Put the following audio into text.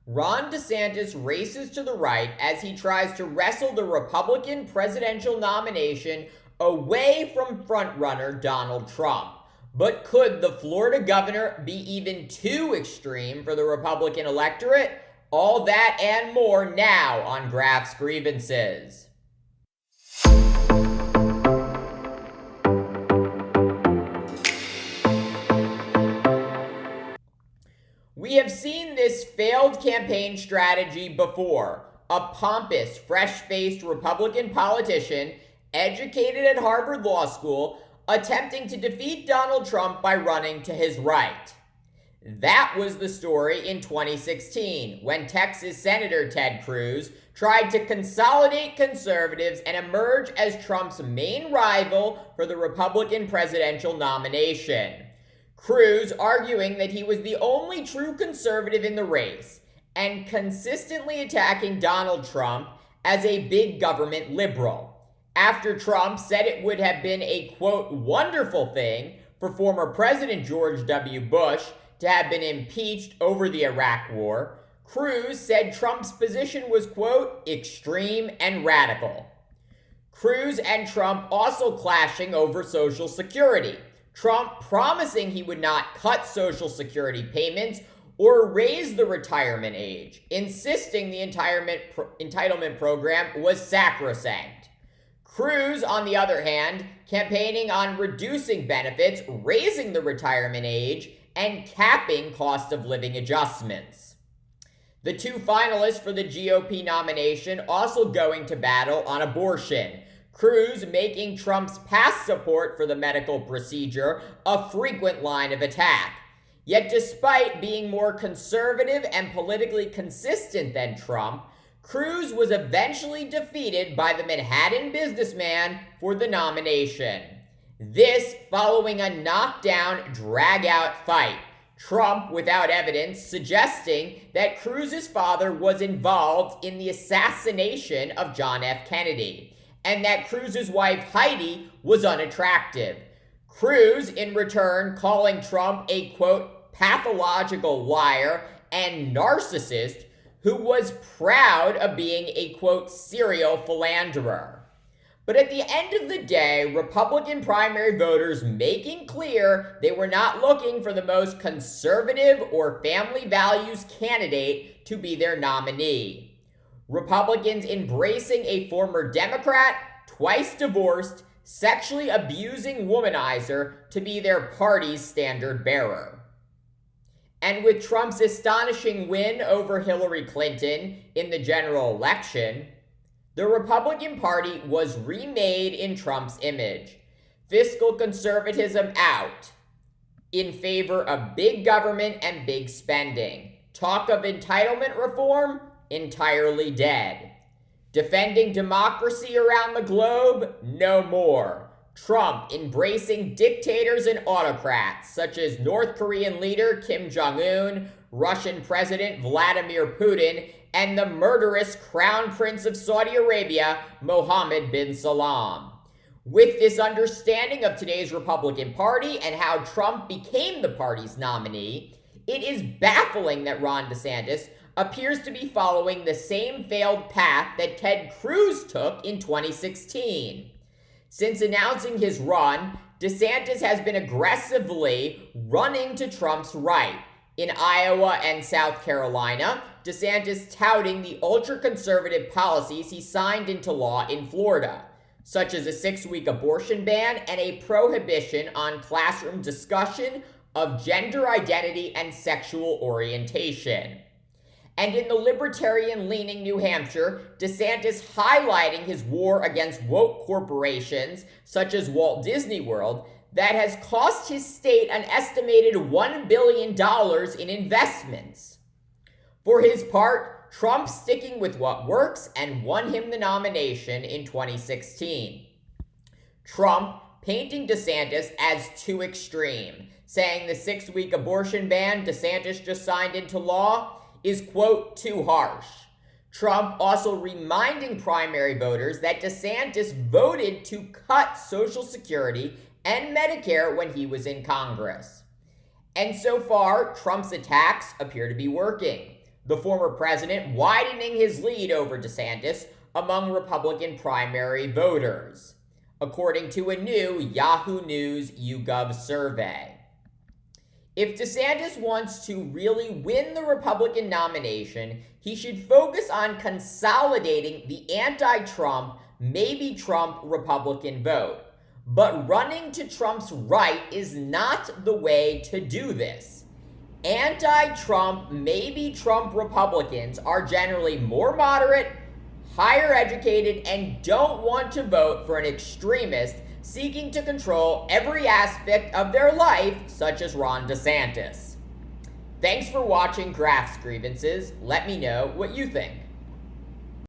Ron DeSantis races to the right as he tries to wrestle the Republican presidential nomination away from frontrunner Donald Trump. But could the Florida governor be even too extreme for the Republican electorate? All that and more now on Graph's Grievances. We have seen this failed campaign strategy before. A pompous, fresh-faced Republican politician, educated at Harvard Law School, attempting to defeat Donald Trump by running to his right. That was the story in 2016, when Texas Senator Ted Cruz tried to consolidate conservatives and emerge as Trump's main rival for the Republican presidential nomination. Cruz arguing that he was the only true conservative in the race, and consistently attacking Donald Trump as a big government liberal, after Trump said it would have been a, quote, wonderful thing for former President George W. Bush to have been impeached over the Iraq War. Cruz said Trump's position was, quote, extreme and radical. Cruz and Trump also clashing over Social Security. Trump promising he would not cut Social Security payments or raise the retirement age, insisting the entitlement program was sacrosanct. Cruz, on the other hand, campaigning on reducing benefits, raising the retirement age, and capping cost of living adjustments. The two finalists for the GOP nomination also going to battle on abortion. Cruz making Trump's past support for the medical procedure a frequent line of attack. Yet despite being more conservative and politically consistent than Trump, Cruz was eventually defeated by the Manhattan businessman for the nomination. This following a knockdown, drag-out fight. Trump, without evidence, suggesting that Cruz's father was involved in the assassination of John F. Kennedy, and that Cruz's wife Heidi was unattractive. Cruz, in return, calling Trump a, quote, pathological liar and narcissist who was proud of being a, quote, serial philanderer. But at the end of the day, Republican primary voters making clear they were not looking for the most conservative or family values candidate to be their nominee. Republicans embracing a former Democrat, twice divorced, sexually abusing womanizer to be their party's standard bearer. And with Trump's astonishing win over Hillary Clinton in the general election, the Republican Party was remade in Trump's image. Fiscal conservatism out, in favor of big government and big spending. Talk of entitlement reform, entirely dead. Defending democracy around the globe, no more. Trump embracing dictators and autocrats such as North Korean leader Kim Jong-un, Russian President Vladimir Putin, and the murderous Crown Prince of Saudi Arabia, Mohammed bin Salman. With this understanding of today's Republican Party and how Trump became the party's nominee, it is baffling that Ron DeSantis appears to be following the same failed path that Ted Cruz took in 2016. Since announcing his run, DeSantis has been aggressively running to Trump's right. In Iowa and South Carolina, DeSantis touting the ultra-conservative policies he signed into law in Florida, such as a 6-week abortion ban and a prohibition on classroom discussion of gender identity and sexual orientation. And in the libertarian-leaning New Hampshire, DeSantis highlighting his war against woke corporations, such as Walt Disney World, that has cost his state an estimated $1 billion in investments. For his part, Trump sticking with what works and won him the nomination in 2016. Trump painting DeSantis as too extreme, saying the 6-week abortion ban DeSantis just signed into law is, quote, too harsh. Trump also reminding primary voters that DeSantis voted to cut Social Security and Medicare when he was in Congress. And so far, Trump's attacks appear to be working. the former president widening his lead over DeSantis among Republican primary voters, according to a new Yahoo News YouGov survey. If DeSantis wants to really win the Republican nomination, he should focus on consolidating the anti-Trump, maybe Trump Republican vote. But running to Trump's right is not the way to do this. Anti-Trump, maybe Trump Republicans are generally more moderate, higher educated, and don't want to vote for an extremist seeking to control every aspect of their life, such as Ron DeSantis. Thanks for watching Kraft's Grievances. Let me know what you think.